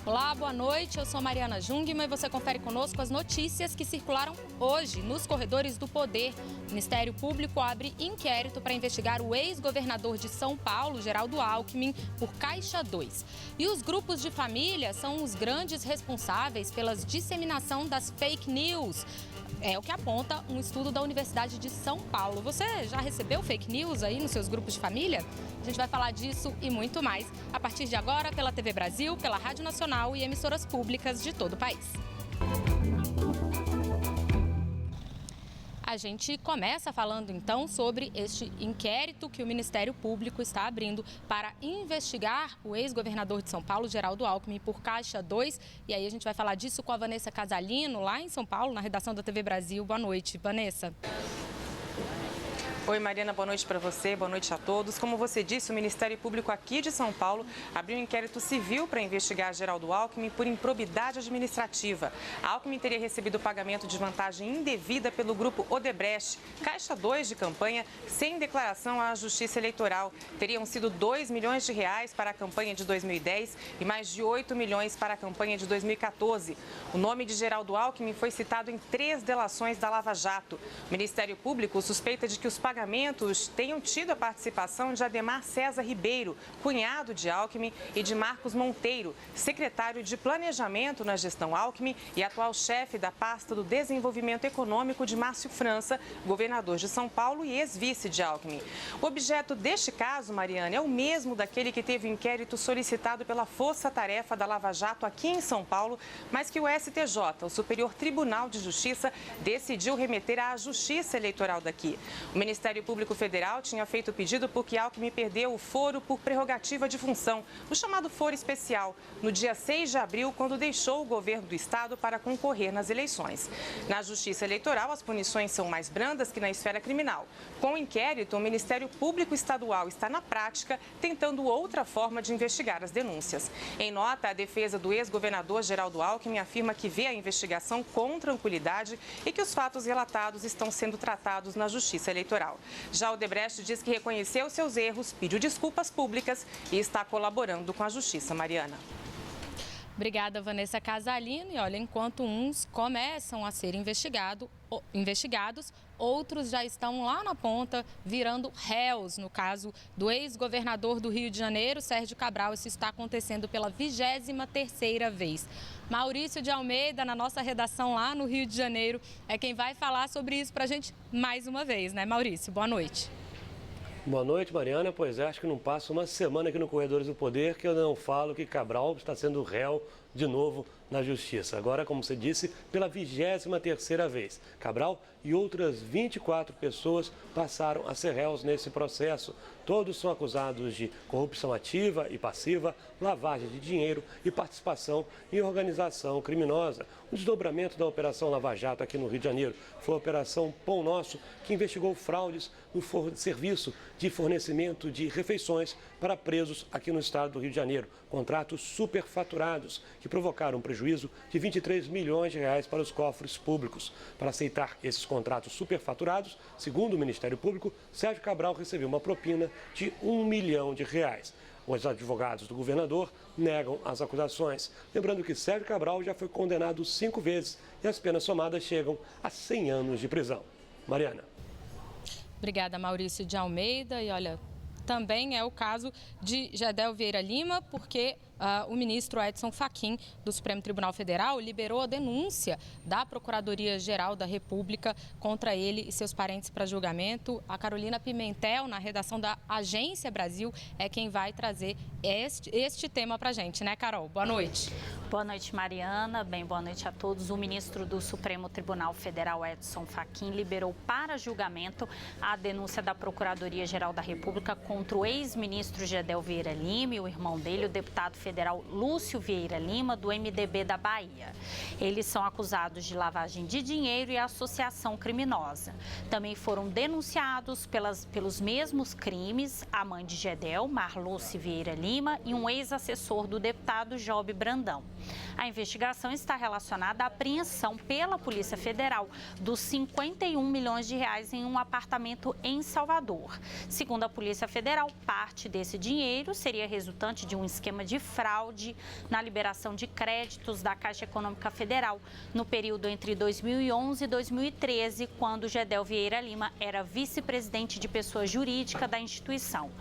Olá, boa noite. Eu sou Mariana Jungmann e você confere conosco as notícias que circularam hoje nos corredores do poder. O Ministério Público abre inquérito para investigar o ex-governador de São Paulo, Geraldo Alckmin, por Caixa 2. E os grupos de família são os grandes responsáveis pela disseminação das fake news. É o que aponta um estudo da Universidade de São Paulo. Você já recebeu fake news aí nos seus grupos de família? A gente vai falar disso e muito mais a partir de agora pela TV Brasil, pela Rádio Nacional e emissoras públicas de todo o país. A gente começa falando então sobre este inquérito que o Ministério Público está abrindo para investigar o ex-governador de São Paulo, Geraldo Alckmin, por Caixa 2. E aí a gente vai falar disso com a Vanessa Casalino, lá em São Paulo, na redação da TV Brasil. Boa noite, Vanessa. Oi, Mariana, boa noite para você, boa noite a todos. Como você disse, o Ministério Público aqui de São Paulo abriu um inquérito civil para investigar Geraldo Alckmin por improbidade administrativa. Alckmin teria recebido pagamento de vantagem indevida pelo grupo Odebrecht, Caixa 2 de campanha, sem declaração à Justiça Eleitoral. Teriam sido 2 milhões de reais para a campanha de 2010 e mais de 8 milhões para a campanha de 2014. O nome de Geraldo Alckmin foi citado em 3 delações da Lava Jato. O Ministério Público suspeita de que os pagamentos tenham tido a participação de Ademar César Ribeiro, cunhado de Alckmin, e de Marcos Monteiro, secretário de Planejamento na gestão Alckmin e atual chefe da pasta do Desenvolvimento Econômico de Márcio França, governador de São Paulo e ex-vice de Alckmin. O objeto deste caso, Mariana, é o mesmo daquele que teve o inquérito solicitado pela Força Tarefa da Lava Jato aqui em São Paulo, mas que o STJ, o Superior Tribunal de Justiça, decidiu remeter à Justiça Eleitoral daqui. O Ministério Público Federal tinha feito pedido porque Alckmin perdeu o foro por prerrogativa de função, o chamado foro especial, no dia 6 de abril, quando deixou o governo do estado para concorrer nas eleições. Na Justiça Eleitoral, as punições são mais brandas que na esfera criminal. Com o inquérito, o Ministério Público Estadual está, na prática, tentando outra forma de investigar as denúncias. Em nota, a defesa do ex-governador Geraldo Alckmin afirma que vê a investigação com tranquilidade e que os fatos relatados estão sendo tratados na Justiça Eleitoral. Já o Odebrecht diz que reconheceu seus erros, pediu desculpas públicas e está colaborando com a Justiça. Mariana. Obrigada, Vanessa Casalino. E olha, enquanto uns começam a ser investigados, outros já estão lá na ponta, virando réus. No caso do ex-governador do Rio de Janeiro, Sérgio Cabral, isso está acontecendo pela 23ª vez. Maurício de Almeida, na nossa redação lá no Rio de Janeiro, é quem vai falar sobre isso para a gente mais uma vez, né, Maurício? Boa noite. Boa noite, Mariana. Pois é, acho que não passa uma semana aqui no Corredores do Poder que eu não falo que Cabral está sendo réu de novo na Justiça. Agora, como você disse, pela 23ª vez. Cabral e outras 24 pessoas passaram a ser réus nesse processo. Todos são acusados de corrupção ativa e passiva, lavagem de dinheiro e participação em organização criminosa. O desdobramento da Operação Lava Jato aqui no Rio de Janeiro foi a Operação Pão Nosso, que investigou fraudes no serviço de fornecimento de refeições para presos aqui no estado do Rio de Janeiro. Contratos superfaturados que provocaram um prejuízo de 23 milhões de reais para os cofres públicos. Para aceitar esses contratos superfaturados, segundo o Ministério Público, Sérgio Cabral recebeu uma propina de 1 milhão de reais. Os advogados do governador negam as acusações. Lembrando que Sérgio Cabral já foi condenado 5 vezes e as penas somadas chegam a 100 anos de prisão. Mariana. Obrigada, Maurício de Almeida. E olha, também é o caso de Gedel Vieira Lima, porque o ministro Edson Fachin, do Supremo Tribunal Federal, liberou a denúncia da Procuradoria-Geral da República contra ele e seus parentes para julgamento. A Carolina Pimentel, na redação da Agência Brasil, é quem vai trazer este tema para a gente, né, Carol? Boa noite. Boa noite, Mariana. Bem, boa noite a todos. O ministro do Supremo Tribunal Federal, Edson Fachin, liberou para julgamento a denúncia da Procuradoria-Geral da República contra o ex-ministro Gedel Vieira Lima e o irmão dele, o deputado federal Lúcio Vieira Lima, do MDB da Bahia. Eles são acusados de lavagem de dinheiro e associação criminosa. Também foram denunciados pelos mesmos crimes a mãe de Gedel, Marluce Vieira Lima, e um ex-assessor do deputado Job Brandão. A investigação está relacionada à apreensão pela Polícia Federal dos 51 milhões de reais em um apartamento em Salvador. Segundo a Polícia Federal, parte desse dinheiro seria resultante de um esquema de fraude fraude na liberação de créditos da Caixa Econômica Federal no período entre 2011 e 2013, quando Gedel Vieira Lima era vice-presidente de pessoa jurídica da instituição.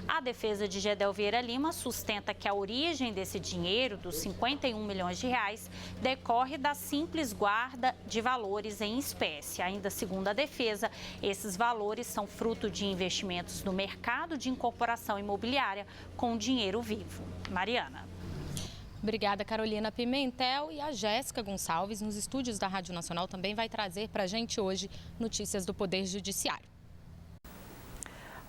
A defesa de Gedel Vieira Lima sustenta que a origem desse dinheiro, dos 51 milhões de reais, decorre da simples guarda de valores em espécie. Ainda segundo a defesa, esses valores são fruto de investimentos no mercado de incorporação imobiliária com dinheiro vivo. Mariana. Obrigada, Carolina Pimentel. E a Jéssica Gonçalves, nos estúdios da Rádio Nacional, também vai trazer para a gente hoje notícias do Poder Judiciário.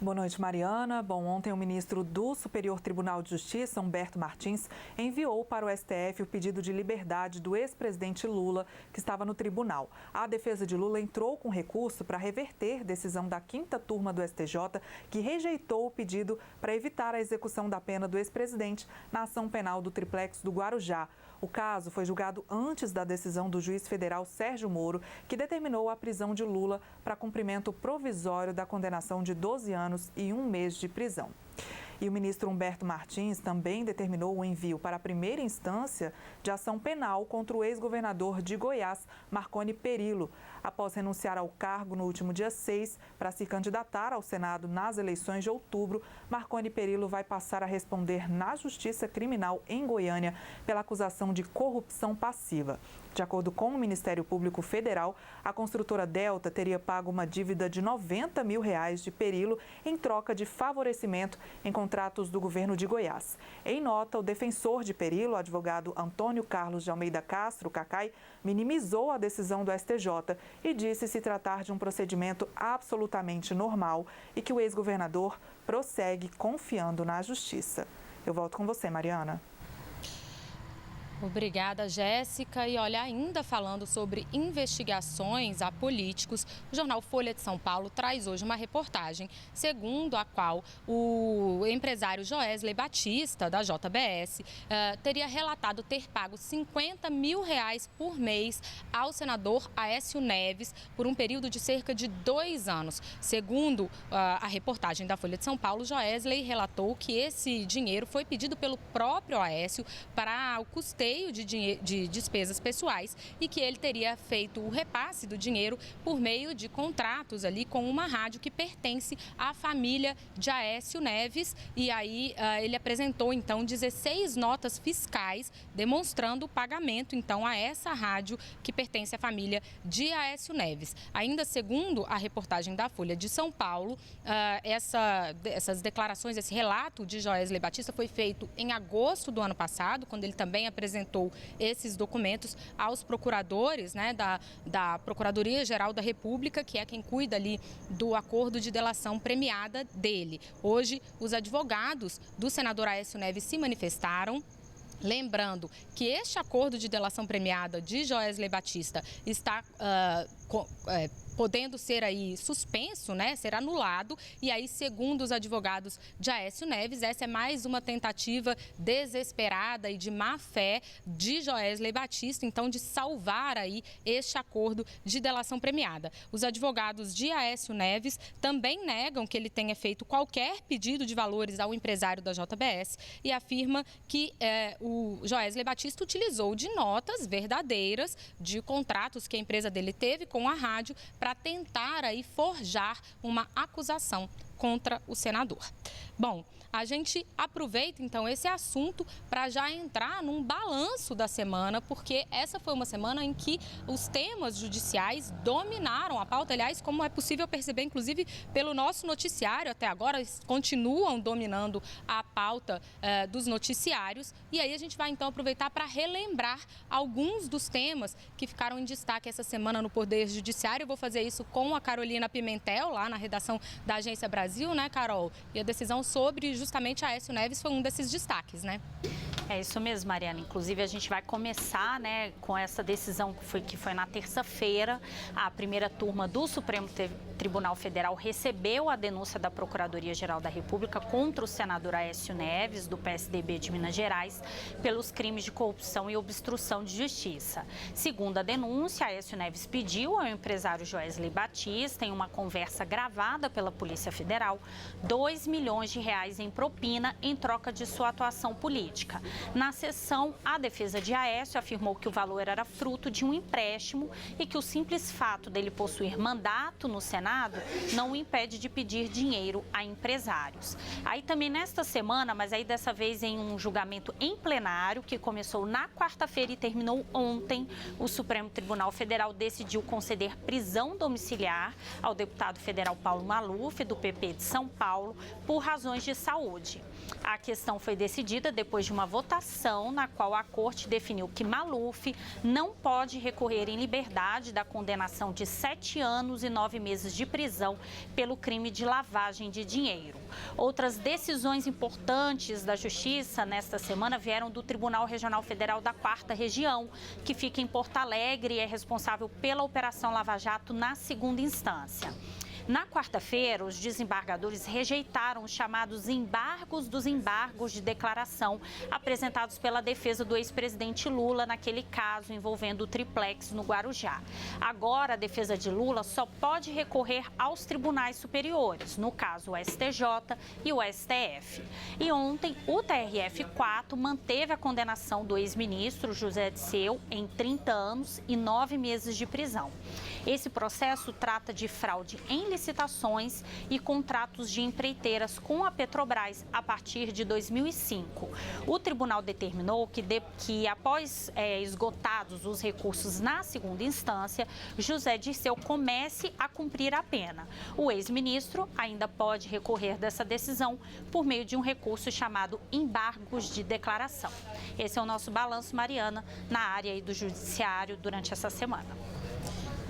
Boa noite, Mariana. Bom, ontem o ministro do Superior Tribunal de Justiça, Humberto Martins, enviou para o STF o pedido de liberdade do ex-presidente Lula, que estava no tribunal. A defesa de Lula entrou com recurso para reverter decisão da 5ª turma do STJ, que rejeitou o pedido para evitar a execução da pena do ex-presidente na ação penal do Triplex do Guarujá. O caso foi julgado antes da decisão do juiz federal Sérgio Moro, que determinou a prisão de Lula para cumprimento provisório da condenação de 12 anos e 1 mês de prisão. E o ministro Humberto Martins também determinou o envio para a primeira instância de ação penal contra o ex-governador de Goiás, Marconi Perillo. Após renunciar ao cargo no último dia 6 para se candidatar ao Senado nas eleições de outubro, Marconi Perillo vai passar a responder na Justiça Criminal em Goiânia pela acusação de corrupção passiva. De acordo com o Ministério Público Federal, a construtora Delta teria pago uma dívida de R$90 mil de Perillo em troca de favorecimento em contratos do governo de Goiás. Em nota, o defensor de Perillo, o advogado Antônio Carlos de Almeida Castro, Cacai, minimizou a decisão do STJ e disse se tratar de um procedimento absolutamente normal e que o ex-governador prossegue confiando na justiça. Eu volto com você, Mariana. Obrigada, Jéssica. E olha, ainda falando sobre investigações a políticos, o jornal Folha de São Paulo traz hoje uma reportagem segundo a qual o empresário Joesley Batista, da JBS, teria relatado ter pago R$50 mil por mês ao senador Aécio Neves por um período de cerca de 2 anos. Segundo a reportagem da Folha de São Paulo, Joesley relatou que esse dinheiro foi pedido pelo próprio Aécio para o custeio de despesas pessoais e que ele teria feito o repasse do dinheiro por meio de contratos ali com uma rádio que pertence à família de Aécio Neves. E aí ele apresentou então 16 notas fiscais demonstrando o pagamento então a essa rádio que pertence à família de Aécio Neves. Ainda segundo a reportagem da Folha de São Paulo, essas declarações, esse relato de Joesley Batista foi feito em agosto do ano passado, quando ele também apresentou esses documentos aos procuradores, né, da Procuradoria-Geral da República, que é quem cuida ali do acordo de delação premiada dele. Hoje, os advogados do senador Aécio Neves se manifestaram, lembrando que este acordo de delação premiada de Joesley Batista está podendo ser aí suspenso, né, ser anulado, e aí, segundo os advogados de Aécio Neves, essa é mais uma tentativa desesperada e de má fé de Joesley Batista, então, de salvar aí este acordo de delação premiada. Os advogados de Aécio Neves também negam que ele tenha feito qualquer pedido de valores ao empresário da JBS e afirma que o Joesley Batista utilizou de notas verdadeiras de contratos que a empresa dele teve com a rádio para tentar aí forjar uma acusação contra o senador. Bom, a gente aproveita então esse assunto para já entrar num balanço da semana, porque essa foi uma semana em que os temas judiciais dominaram a pauta. Aliás, como é possível perceber, inclusive, pelo nosso noticiário até agora, continuam dominando a pauta dos noticiários. E aí a gente vai então aproveitar para relembrar alguns dos temas que ficaram em destaque essa semana no Poder Judiciário. Eu vou fazer isso com a Carolina Pimentel, lá na redação da Agência Brasil, né, Carol? E a decisão sobre justamente Aécio Neves foi um desses destaques, né? É isso mesmo, Mariana. Inclusive, a gente vai começar, né, com essa decisão que foi na terça-feira. A primeira turma do Supremo Tribunal Federal recebeu a denúncia da Procuradoria-Geral da República contra o senador Aécio Neves, do PSDB de Minas Gerais, pelos crimes de corrupção e obstrução de justiça. Segundo a denúncia, Aécio Neves pediu ao empresário Joesley Batista, em uma conversa gravada pela Polícia Federal, R$2 milhões em propina em troca de sua atuação política. Na sessão, a defesa de Aécio afirmou que o valor era fruto de um empréstimo e que o simples fato dele possuir mandato no Senado não o impede de pedir dinheiro a empresários. Aí também nesta semana, mas aí dessa vez em um julgamento em plenário, que começou na quarta-feira e terminou ontem, o Supremo Tribunal Federal decidiu conceder prisão domiciliar ao deputado federal Paulo Maluf, do PP de São Paulo, por razões de saúde. A questão foi decidida depois de uma votação na qual a Corte definiu que Maluf não pode recorrer em liberdade da condenação de 7 anos e 9 meses de prisão pelo crime de lavagem de dinheiro. Outras decisões importantes da Justiça nesta semana vieram do Tribunal Regional Federal da 4ª Região, que fica em Porto Alegre e é responsável pela Operação Lava Jato na segunda instância. Na quarta-feira, os desembargadores rejeitaram os chamados embargos dos embargos de declaração apresentados pela defesa do ex-presidente Lula naquele caso envolvendo o triplex no Guarujá. Agora, a defesa de Lula só pode recorrer aos tribunais superiores, no caso o STJ e o STF. E ontem, o TRF4 manteve a condenação do ex-ministro José Dirceu em 30 anos e 9 meses de prisão. Esse processo trata de fraude em licitações e contratos de empreiteiras com a Petrobras a partir de 2005. O tribunal determinou que após esgotados os recursos na segunda instância, José Dirceu comece a cumprir a pena. O ex-ministro ainda pode recorrer dessa decisão por meio de um recurso chamado embargos de declaração. Esse é o nosso balanço, Mariana, na área aí do judiciário durante essa semana.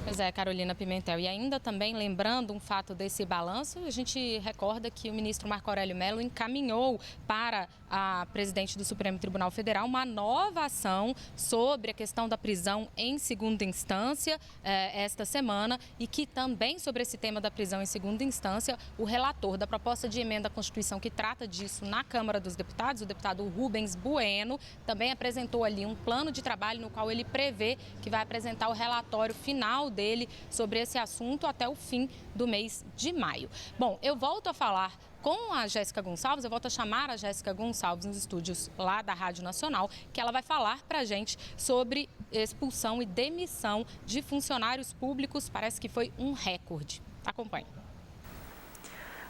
Pois é, Carolina Pimentel. E ainda também lembrando um fato desse balanço, a gente recorda que o ministro Marco Aurélio Mello encaminhou para a presidente do Supremo Tribunal Federal uma nova ação sobre a questão da prisão em segunda instância esta semana e que também sobre esse tema da prisão em segunda instância, o relator da proposta de emenda à Constituição que trata disso na Câmara dos Deputados, o deputado Rubens Bueno, também apresentou ali um plano de trabalho no qual ele prevê que vai apresentar o relatório final dele sobre esse assunto até o fim do mês de maio. Bom, eu volto a falar com a Jéssica Gonçalves, eu volto a chamar a Jéssica Gonçalves nos estúdios lá da Rádio Nacional, que ela vai falar para a gente sobre expulsão e demissão de funcionários públicos. Parece que foi um recorde. Acompanhe.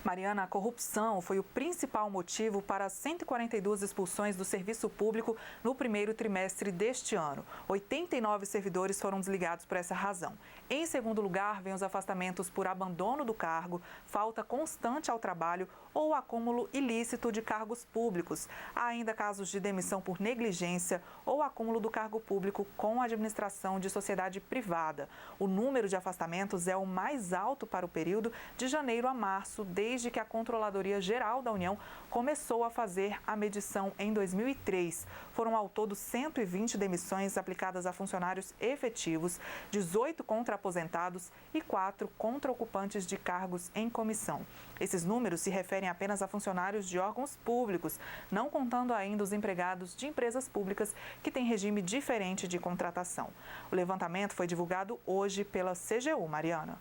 Mariana, a corrupção foi o principal motivo para 142 expulsões do serviço público no primeiro trimestre deste ano. 89 servidores foram desligados por essa razão. Em segundo lugar, vem os afastamentos por abandono do cargo, falta constante ao trabalho ou acúmulo ilícito de cargos públicos. Há ainda casos de demissão por negligência ou acúmulo do cargo público com a administração de sociedade privada. O número de afastamentos é o mais alto para o período de janeiro a março, desde que a Controladoria Geral da União começou a fazer a medição em 2003. Foram ao todo 120 demissões aplicadas a funcionários efetivos, 18 contra aposentados e 4 contra ocupantes de cargos em comissão. Esses números se referem apenas a funcionários de órgãos públicos, não contando ainda os empregados de empresas públicas que têm regime diferente de contratação. O levantamento foi divulgado hoje pela CGU, Mariana.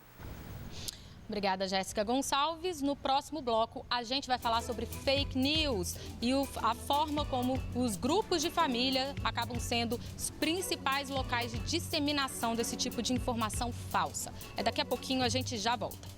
Obrigada, Jéssica Gonçalves. No próximo bloco, a gente vai falar sobre fake news e a forma como os grupos de família acabam sendo os principais locais de disseminação desse tipo de informação falsa. Daqui a pouquinho a gente já volta.